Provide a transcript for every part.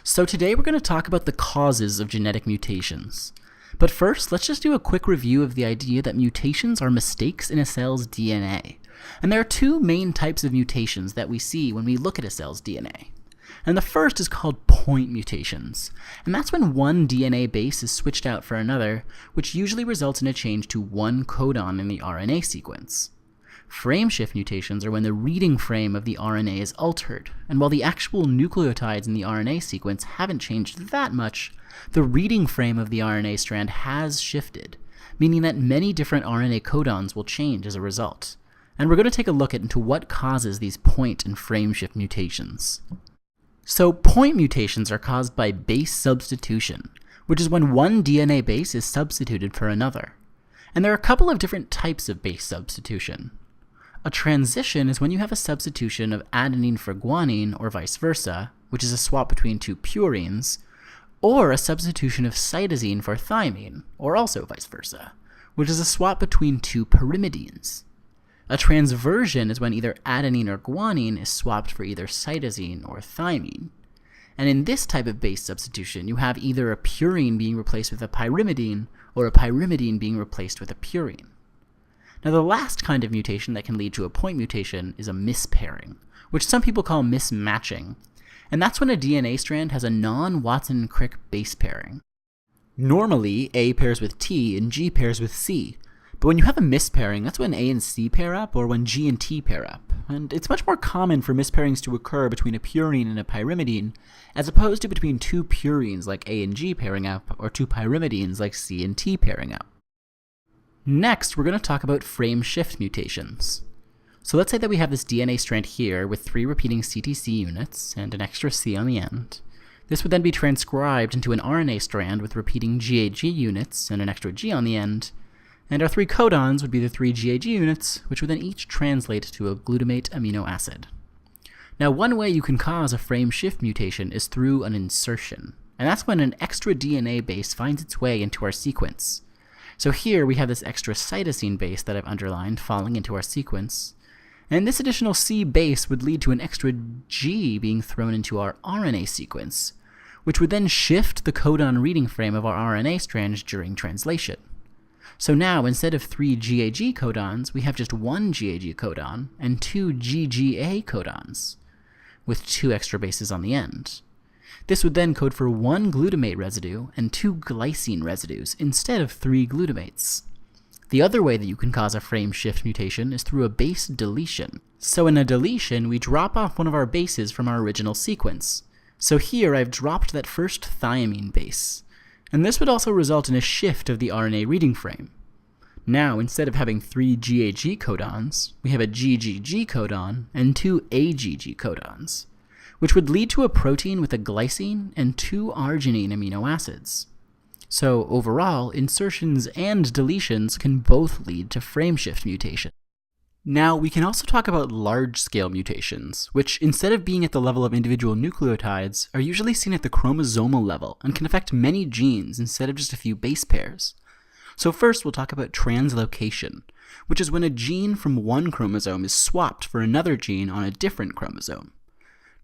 So today we're going to talk about the causes of genetic mutations. But first, let's just do a quick review of the idea that mutations are mistakes in a cell's DNA. And there are two main types of mutations that we see when we look at a cell's DNA. And the first is called point mutations. And that's when one DNA base is switched out for another, which usually results in a change to one codon in the RNA sequence. Frame shift mutations are when the reading frame of the RNA is altered, and while the actual nucleotides in the RNA sequence haven't changed that much, the reading frame of the RNA strand has shifted, meaning that many different RNA codons will change as a result. And we're going to take a look into what causes these point and frame shift mutations. So point mutations are caused by base substitution, which is when one DNA base is substituted for another. And there are a couple of different types of base substitution. A transition is when you have a substitution of adenine for guanine, or vice versa, which is a swap between two purines, or a substitution of cytosine for thymine, or also vice versa, which is a swap between two pyrimidines. A transversion is when either adenine or guanine is swapped for either cytosine or thymine. And in this type of base substitution, you have either a purine being replaced with a pyrimidine, or a pyrimidine being replaced with a purine. Now, the last kind of mutation that can lead to a point mutation is a mispairing, which some people call mismatching, and that's when a DNA strand has a non-Watson-Crick base pairing. Normally, A pairs with T and G pairs with C, but when you have a mispairing, that's when A and C pair up, or when G and T pair up, and it's much more common for mispairings to occur between a purine and a pyrimidine, as opposed to between two purines like A and G pairing up, or two pyrimidines like C and T pairing up. Next, we're going to talk about frame shift mutations. So let's say that we have this DNA strand here with 3 repeating CTC units and an extra C on the end. This would then be transcribed into an RNA strand with repeating GAG units and an extra G on the end, and our 3 codons would be the 3 GAG units, which would then each translate to a glutamate amino acid. Now, one way you can cause a frame shift mutation is through an insertion, and that's when an extra DNA base finds its way into our sequence. So here we have this extra cytosine base that I've underlined falling into our sequence, and this additional C base would lead to an extra G being thrown into our RNA sequence, which would then shift the codon reading frame of our RNA strands during translation. So now, instead of 3 GAG codons, we have just 1 GAG codon and 2 GGA codons, with 2 extra bases on the end. This would then code for 1 glutamate residue and 2 glycine residues instead of 3 glutamates. The other way that you can cause a frame shift mutation is through a base deletion. So in a deletion, we drop off one of our bases from our original sequence. So here I've dropped that first thymine base. And this would also result in a shift of the RNA reading frame. Now, instead of having 3 GAG codons, we have a GGG codon and 2 AGG codons, which would lead to a protein with a glycine and 2 arginine amino acids. So overall, insertions and deletions can both lead to frame shift mutation. Now, we can also talk about large-scale mutations, which, instead of being at the level of individual nucleotides, are usually seen at the chromosomal level and can affect many genes instead of just a few base pairs. So first, we'll talk about translocation, which is when a gene from one chromosome is swapped for another gene on a different chromosome.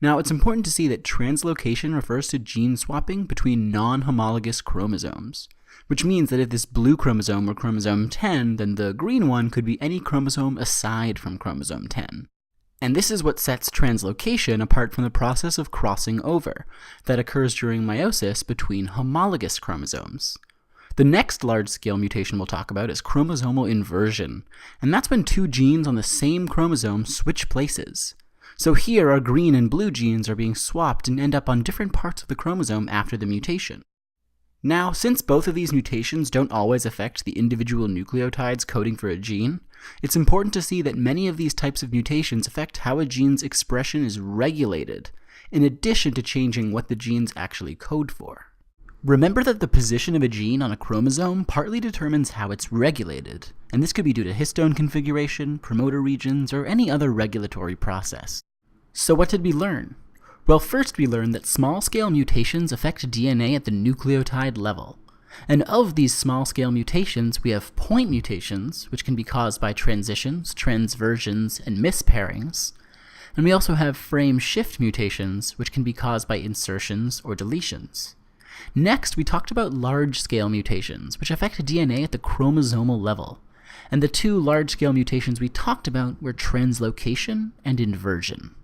Now, it's important to see that translocation refers to gene swapping between non-homologous chromosomes, which means that if this blue chromosome were chromosome 10, then the green one could be any chromosome aside from chromosome 10. And this is what sets translocation apart from the process of crossing over that occurs during meiosis between homologous chromosomes. The next large-scale mutation we'll talk about is chromosomal inversion, and that's when 2 genes on the same chromosome switch places. So here, our green and blue genes are being swapped and end up on different parts of the chromosome after the mutation. Now, since both of these mutations don't always affect the individual nucleotides coding for a gene, it's important to see that many of these types of mutations affect how a gene's expression is regulated, in addition to changing what the genes actually code for. Remember that the position of a gene on a chromosome partly determines how it's regulated, and this could be due to histone configuration, promoter regions, or any other regulatory process. So what did we learn? Well, first we learned that small-scale mutations affect DNA at the nucleotide level. And of these small-scale mutations, we have point mutations, which can be caused by transitions, transversions, and mispairings. And we also have frame shift mutations, which can be caused by insertions or deletions. Next, we talked about large-scale mutations, which affect DNA at the chromosomal level. And the two large-scale mutations we talked about were translocation and inversion.